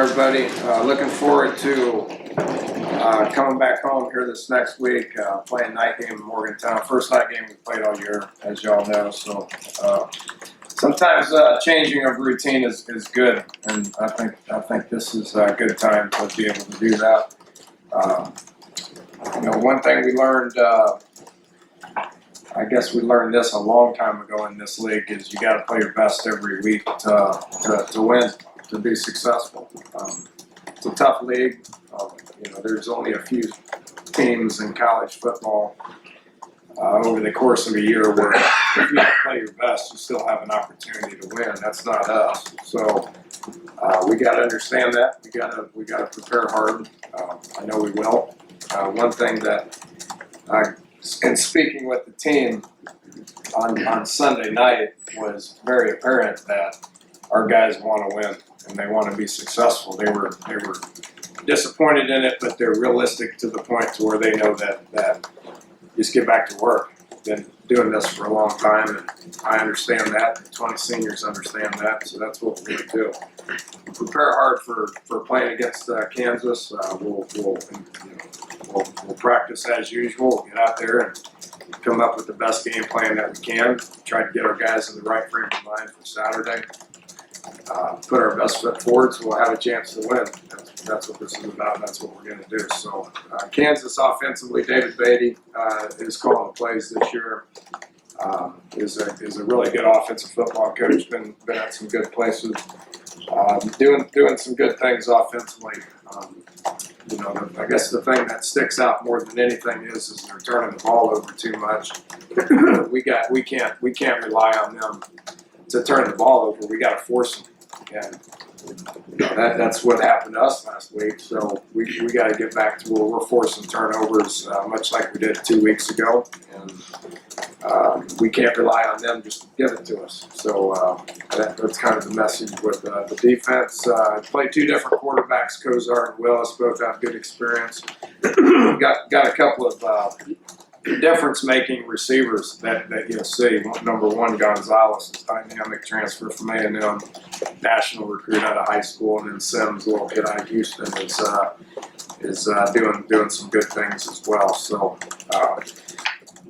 everybody. Looking forward to coming back home here this next week, playing night game in Morgantown. First night game we played all year, as y'all know. So sometimes changing of routine is good, and I think this is a good time to be able to do that. One thing we learned, I guess we learned this a long time ago in this league, is you got to play your best every week to win, to be successul. It's a tough league. There's only a few teams in college football over the course of a year where if you don't play your best, you still have an opportunity to win. That's not us. So we got to understand that. We got to prepare hard. I know we will. One thing that in speaking with the team on Sunday night was very apparent that our guys want to win and they want to be successful. They were disappointed in it, but they're realistic to the point to where they know that just get back to work. Been doing this for a long time, and I understand that. The 20 seniors understand that, so that's what we're going to do. Prepare hard for playing against Kansas. We'll practice as usual. We'll get out there and come up with the best game plan that we can. Try to get our guys in the right frame of mind for Saturday. Put our best foot forward so we'll have a chance to win. That's what this is about. That's what we're going to do. So Kansas offensively, David Beatty is calling the plays this year. Is a really good offensive football coach. Been at some good places. Doing some good things offensively. I guess the thing that sticks out more than anything is they're turning the ball over too much. we can't rely on them to turn the ball over. We got to force them, and that's what happened to us last week. So we got to get back to where we're forcing turnovers, much like we did 2 weeks ago, and we can't rely on them just to give it to us. So that's kind of the message with the defense. Played two different quarterbacks, Kozar and Willis, both have good experience. got a couple of difference-making receivers that you'll see. Number one, Gonzalez, is dynamic transfer from A&M, national recruit out of high school, and then Sims, a little kid out of Houston, is doing some good things as well. So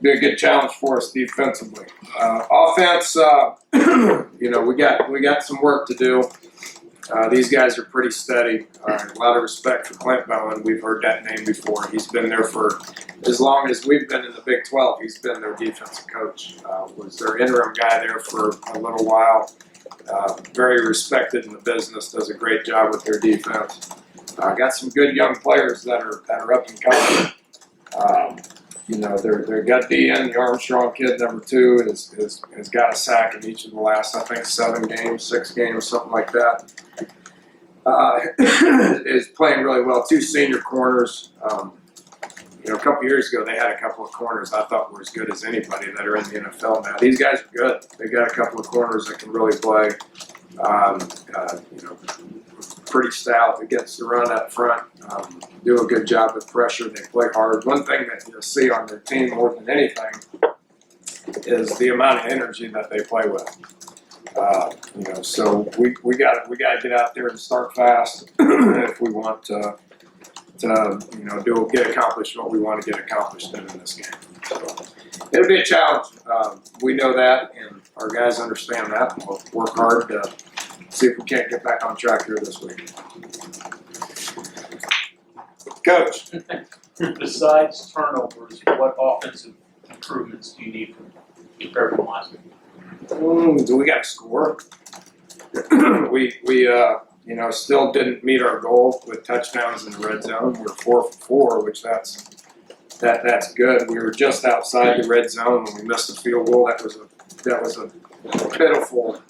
be a good challenge for us defensively. Offense, we got some work to do. These guys are pretty steady. A lot of respect for Clint Bowen. We've heard that name before. He's been there for as long as we've been in the Big 12. He's been their defensive coach. Was their interim guy there for a little while. Very respected in the business. Does a great job with their defense. Got some good young players that are up and coming. Their gut DN, the Armstrong kid, number 2, has got a sack in each of the last, I think, 6 games, something like that. Is playing really well. 2 senior corners. A couple years ago, they had a couple of corners I thought were as good as anybody that are in the NFL now. These guys are good. They got a couple of corners that can really play. Pretty stout against the run up front. Do a good job with pressure. They play hard. One thing that you'll see on their team more than anything is the amount of energy that they play with. So we got to get out there and start fast if we want to get accomplished what we want to get accomplished in this game. So it'll be a challenge. We know that, and our guys understand that. We'll work hard to see if we can't get back on track here this week. Coach. Besides turnovers, what offensive improvements do you need compared to last week? Do we got to score? we still didn't meet our goal with touchdowns in the red zone. We're 4 for 4, which that's good. We were just outside the red zone when we missed a field goal. That was a pitiful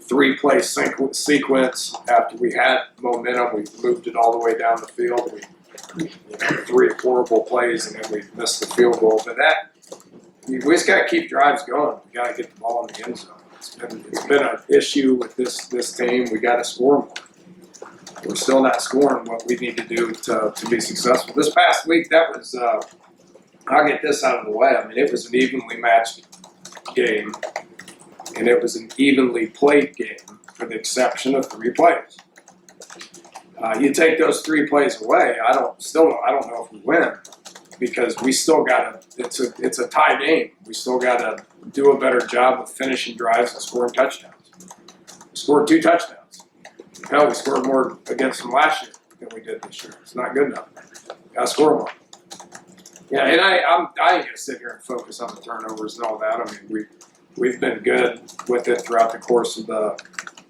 3-play sequence. After we had momentum, we moved it all the way down the field. We 3 horrible plays, and then we missed the field goal. But we just got to keep drives going. We got to get the ball in the end zone. It's been an issue with this team. We got to score more. We're still not scoring what we need to do to be successful. This past week, that was. I'll get this out of the way. I mean, it was an evenly matched game, and it was an evenly played game, with the exception of 3 plays. You take those 3 plays away, I don't know if we win because we still got to. It's a tie game. We still got to do a better job of finishing drives and scoring touchdowns. We scored 2 touchdowns. Hell, we scored more against them last year than we did this year. It's not good enough. Got to score more. Yeah, and I ain't gonna sit here and focus on the turnovers and all that. I mean, we've been good with it throughout the course of the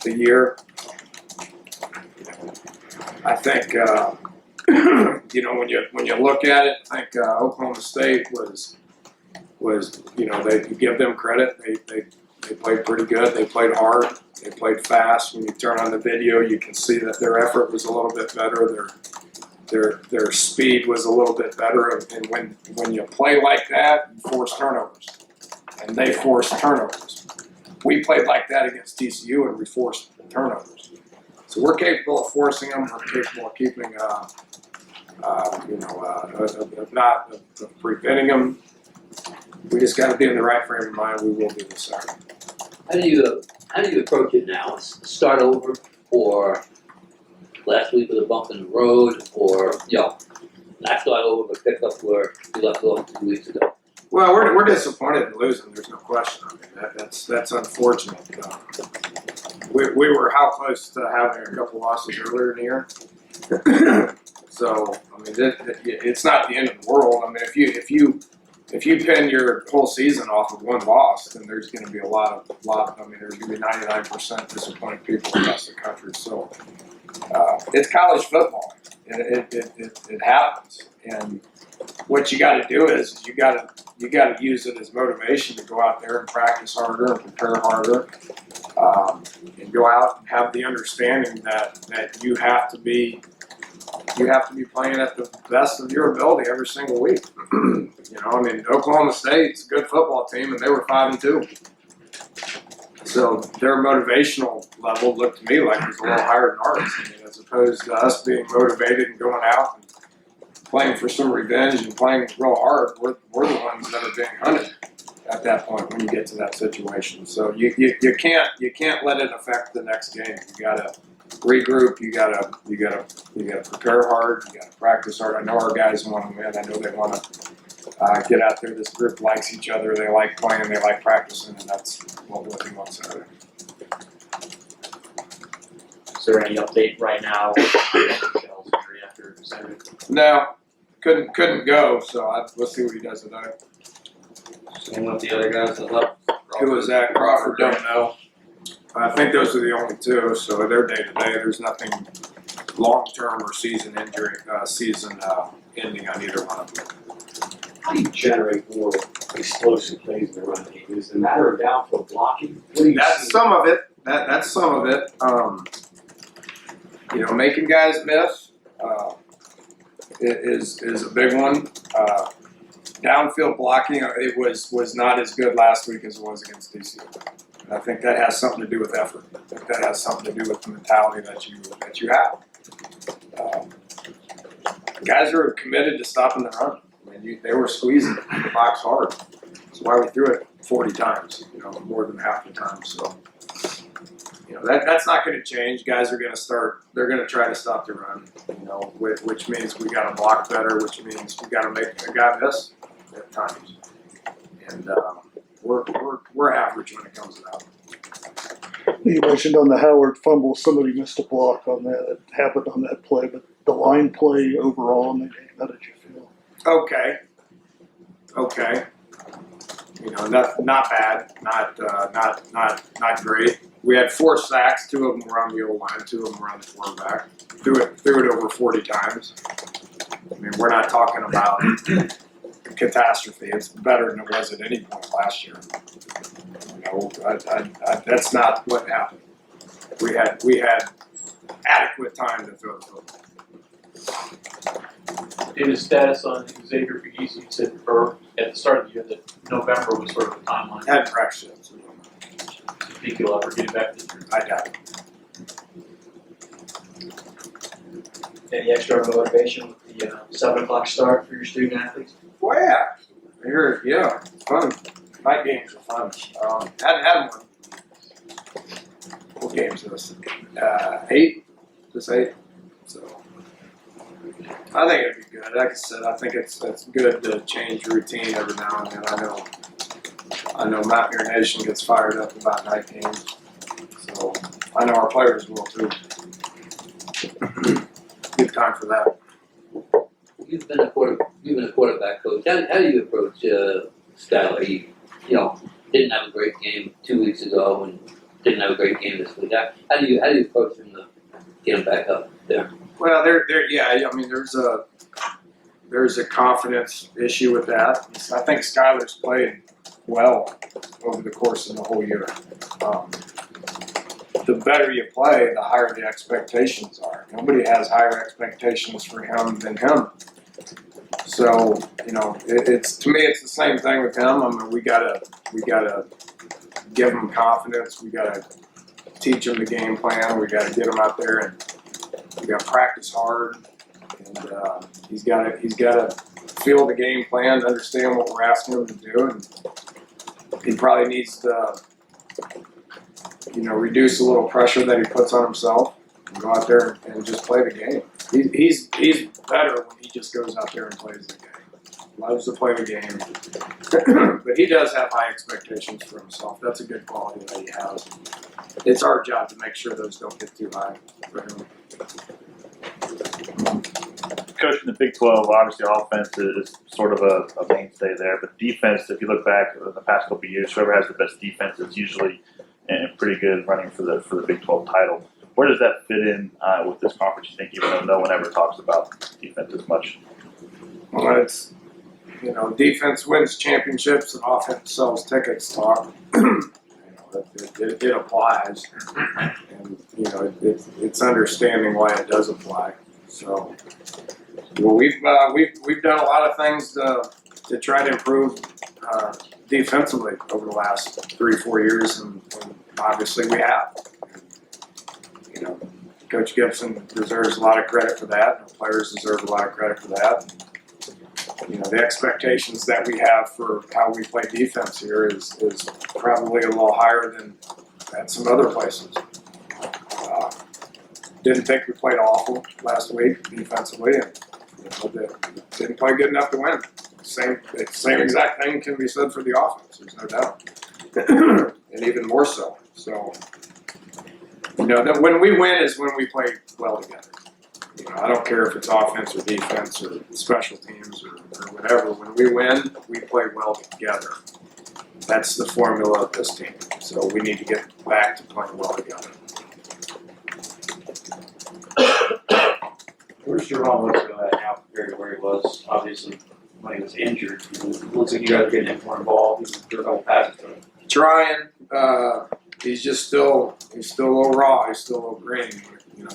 year. I think you know when you look at it, I think Oklahoma State was they give them credit. They played pretty good. They played hard. They played fast. When you turn on the video, you can see that their effort was a little bit better. Their speed was a little bit better, and when you play like that, you force turnovers, and they forced turnovers. We played like that against TCU, and we forced turnovers. So we're capable of forcing them. We're capable of keeping, of preventing them. We just got to be in the right frame of mind. We will be this Saturday. How do you approach it now? Start over, or last week with a bump in the road, or not start over but pick up where you left off 2 weeks ago? Well, we're disappointed in losing. There's no question. I mean, that's unfortunate. We were how close to having a couple losses earlier in the year. So I mean, it's not the end of the world. I mean, if you pin your whole season off of 1 loss, then there's going to be a lot. I mean, there's going to be 99% disappointed people across the country. So it's college football. It happens, and what you got to do is you got to use it as motivation to go out there and practice harder and prepare harder, and go out and have the understanding that you have to be playing at the best of your ability every single week. I mean, Oklahoma State's a good football team, and they were 5-2. So their motivational level looked to me like it was a little higher than ours. I mean, as opposed to us being motivated and going out and playing for some revenge and playing real hard, we're the ones that are being hunted at that point when you get to that situation. So you can't let it affect the next game. You gotta regroup. You gotta prepare hard. You gotta practice hard. I know our guys want to win. I know they want to get out there. This group likes each other. They like playing. They like practicing, and that's what we're looking on Saturday. Is there any update right now after Saturday? No, couldn't go. So we'll see what he does today. Same with the other guys that left. Who was that? Crawford? Don't know. I think those are the only 2. So they're day to day. There's nothing long term or season injury, ending on either one of them. How do you generate more explosive plays in the run game? Is it a matter of downfield blocking? That's some of it. That's some of it. Making guys miss is a big one. Downfield blocking, it was not as good last week as it was against TCU. And I think that has something to do with effort. I think that has something to do with the mentality that you have. Guys are committed to stopping the run. I mean, they were squeezing the box hard. That's why we threw it 40 times, more than half the time. So, that's not going to change. Guys are going to start. They're going to try to stop the run. Which means we got to block better. Which means we got to make a guy miss at times. And we're average when it comes to that. You mentioned on the Howard fumble, somebody missed a block on that. It happened on that play, but the line play overall in the game, how did you feel? Okay. Not bad. Not great. We had 4 sacks. 2 of them were on the O-line. 2 of them were on the quarterback. Threw it over 40 times. I mean, we're not talking about catastrophe. It's better than it was at any point last year. That's not what happened. We had adequate time to throw the football. In his status on Xavier Pegisi, you said at the start of the year that November was sort of a timeline. Had practice. Do you think he'll ever get back this year? I doubt it. Any extra motivation with the 7 o'clock start for your student athletes? Well, yeah, fun. Night games are fun. Hadn't had one. What games is this? 8? Just 8? So I think it'd be good. Like I said, I think it's good to change routine every now and then. I know Mountaineer Nation gets fired up about night games, so I know our players will too. Good time for that. You've been a quarterback coach. How do you approach Skylar? He, didn't have a great game 2 weeks ago and didn't have a great game this week. How do you approach him to get him back up there? Well, yeah. I mean, there's a confidence issue with that. I think Skylar's played well over the course of the whole year. The better you play, the higher the expectations are. Nobody has higher expectations for him than him. So, it's to me, it's the same thing with him. I mean, we gotta give him confidence. We gotta teach him the game plan. We gotta get him out there and we gotta practice hard. And he's gotta feel the game plan, understand what we're asking him to do, and he probably needs to, reduce a little pressure that he puts on himself and go out there and just play the game. He's better when he just goes out there and plays the game. Loves to play the game. But he does have high expectations for himself. That's a good quality that he has. It's our job to make sure those don't get too high for him. Coaching the Big 12, obviously offense is sort of a mainstay there, but defense, if you look back in the past couple of years, whoever has the best defense is usually pretty good running for the Big 12 title. Where does that fit in with this conference, you think, even though no one ever talks about defense as much? Well, it's, defense wins championships and offense sells tickets talk. It applies. And, it's understanding why it does apply. So, we've done a lot of things to try to improve defensively over the last 3-4 years, and obviously we have. Coach Gibson deserves a lot of credit for that. The players deserve a lot of credit for that. The expectations that we have for how we play defense here is probably a little higher than at some other places. Didn't think we played awful last week defensively, and didn't play good enough to win. Same exact thing can be said for the offense. There's no doubt, and even more so. So, that when we win is when we play well together. I don't care if it's offense or defense or special teams or whatever. When we win, we play well together. That's the formula of this team. So we need to get back to playing well together. Where's Jerome looks at now compared to where he was, obviously, when he was injured? It looks like you guys are getting him more involved. He's a couple passes to him. Trying. He's still a little raw. He's still a little green.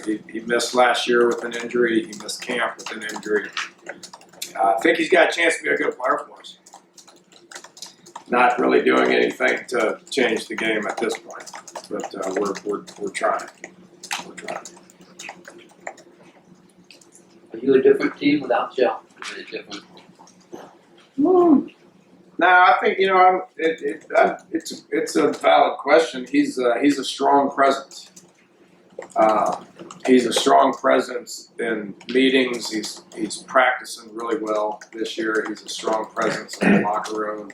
He missed last year with an injury. He missed camp with an injury. I think he's got a chance to be a good player for us. Not really doing anything to change the game at this point, but we're trying. We're trying. Are you a different team without Joe? Are you different? No, I think it's a valid question. He's a strong presence. He's a strong presence in meetings. He's practicing really well this year. He's a strong presence in the locker room.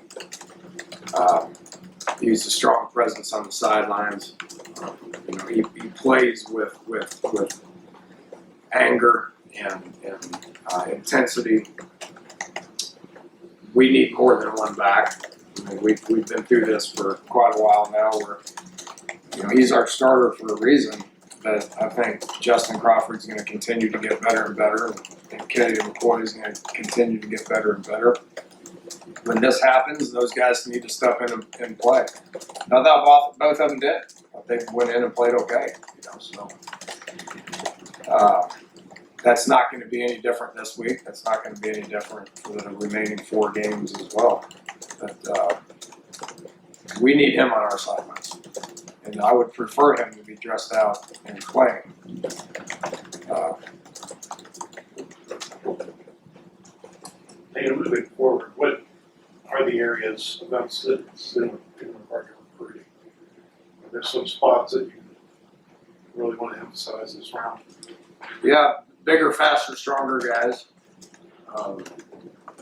He's a strong presence on the sidelines. He plays with anger and intensity. We need more than one back. We've been through this for quite a while now. Where he's our starter for a reason. But I think Justin Crawford's going to continue to get better and better, and Kenny McCoy is going to continue to get better and better. When this happens, those guys need to step in and play. Now, both of them did. They went in and played okay. So that's not going to be any different this week. That's not going to be any different for the remaining 4 games as well. But we need him on our sidelines. And I would prefer him to be dressed out and playing. Moving forward, what are the areas about students in regard to recruiting? Are there some spots that you really want to emphasize this round? Yeah, bigger, faster, stronger guys.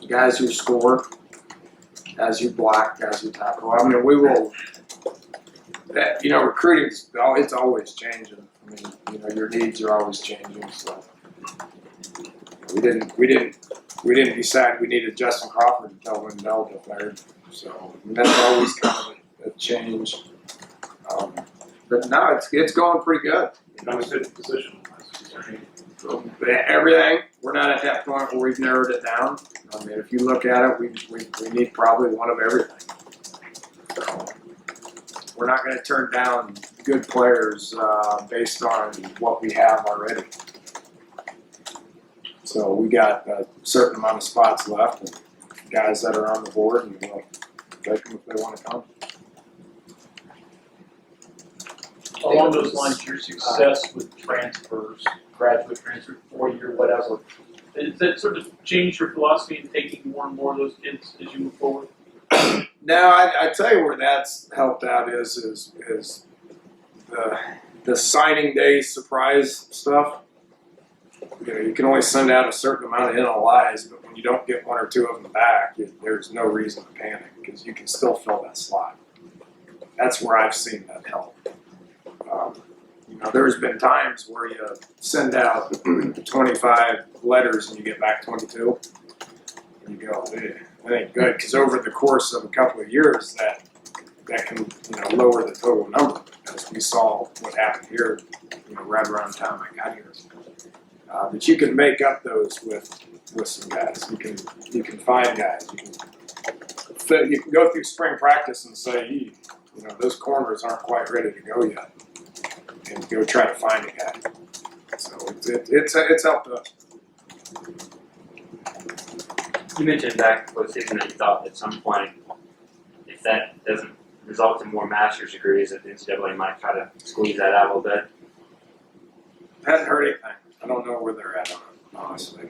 Guys who score, guys who block, guys who tackle. I mean, we will. That, recruiting, it's always changing. I mean, your needs are always changing. So we didn't decide we needed Justin Crawford until Wendell declared. So that's always kind of a change. But no, it's going pretty good. That was good position. Everything. We're not at that point where we've narrowed it down. I mean, if you look at it, we need probably one of everything. So we're not going to turn down good players based on what we have already. So we got a certain amount of spots left, and guys that are on the board, and we'll take them if they want to come. Along those lines, your success with transfers, graduate transfer, 4-year, whatever, does that sort of change your philosophy in taking more and more of those kids as you move forward? No, I tell you where that's helped out is the signing day surprise stuff. You can only send out a certain amount of NLIs, but when you don't get one or two of them back, there's no reason to panic because you can still fill that slot. That's where I've seen that help. There's been times where you send out 25 letters and you get back 22, and you go, that ain't good, because over the course of a couple of years, that can lower the total number, as we saw what happened here, right around the time I got here. But you can make up those with some guys. You can find guys. You can go through spring practice and say, those corners aren't quite ready to go yet, and go try to find a guy. So it's helped us. You mentioned back before the season that you thought at some point, if that doesn't result in more master's degrees, that the NCAA might try to squeeze that out a little bit. Hadn't heard anything. I don't know where they're at on it, honestly.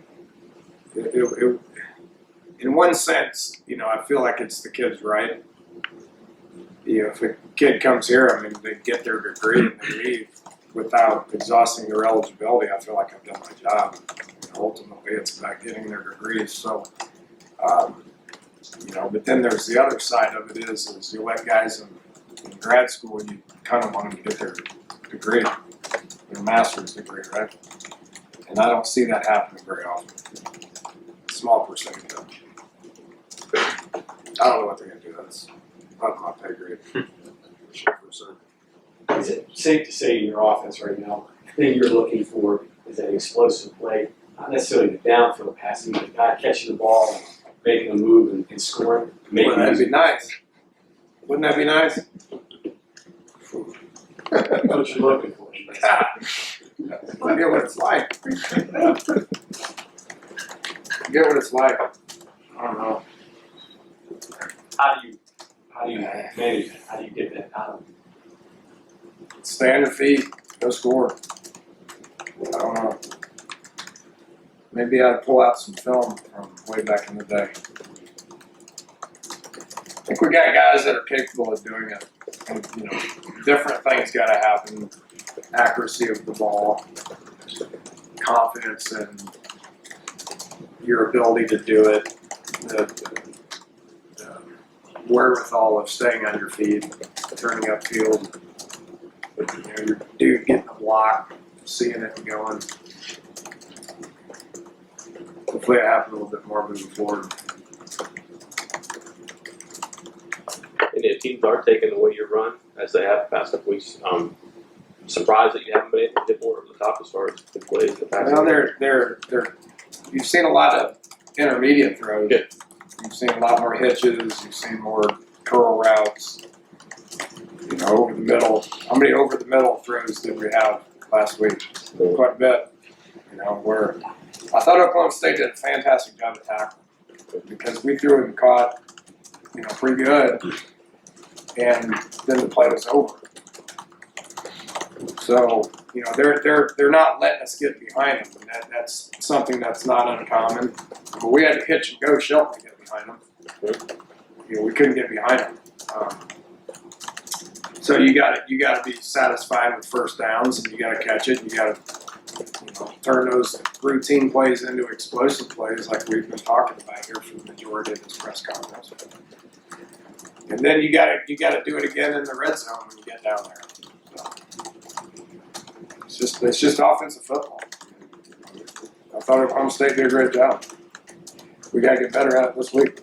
In one sense, I feel like it's the kid's right. If a kid comes here, I mean, they get their degree and they leave without exhausting their eligibility, I feel like I've done my job. Ultimately, it's about getting their degrees. So, but then there's the other side of it is you let guys in grad school, you kind of want them to get their degree, their master's degree, right? And I don't see that happening very often. Small percentage of it. I don't know what they're going to do. That's not my pay grade. For certain. Is it safe to say in your offense right now, the thing you're looking for is that explosive play, not necessarily the downfield passing, but the guy catching the ball and making a move and scoring? Well, that'd be nice. Wouldn't that be nice? That's what you're looking for. I get what it's like. Get what it's like. I don't know. How do you manage that? How do you get that out of them? Stay on your feet. Go score. I don't know. Maybe I'd pull out some film from way back in the day. I think we got guys that are capable of doing it. And, different things got to happen. Accuracy of the ball, confidence in your ability to do it, the wherewithal of staying on your feet, turning upfield, your dude getting a block, seeing it and going. Hopefully it happens a little bit more moving forward. And if teams are taking away your run, as they have the past couple weeks, surprised that you haven't been able to hit more over the top as far as the plays the past. Well, they're you've seen a lot of intermediate throws. Good. You've seen a lot more hitches. You've seen more curl routes. Over the middle. How many over the middle throws did we have last week? Quite a bit. Where I thought Oklahoma State did a fantastic job of tackling because we threw it and caught, pretty good, and then the play was over. So, they're not letting us get behind them, and that's something that's not uncommon. But we had to hitch and go Shelton to get behind them. We couldn't get behind them. So you got to be satisfied with first downs, and you got to catch it. And you got to turn those routine plays into explosive plays like we've been talking about here for the majority of this press conference. And then you gotta do it again in the red zone when you get down there. So it's just offensive football. I thought Oklahoma State did a great job. We gotta get better at it this week.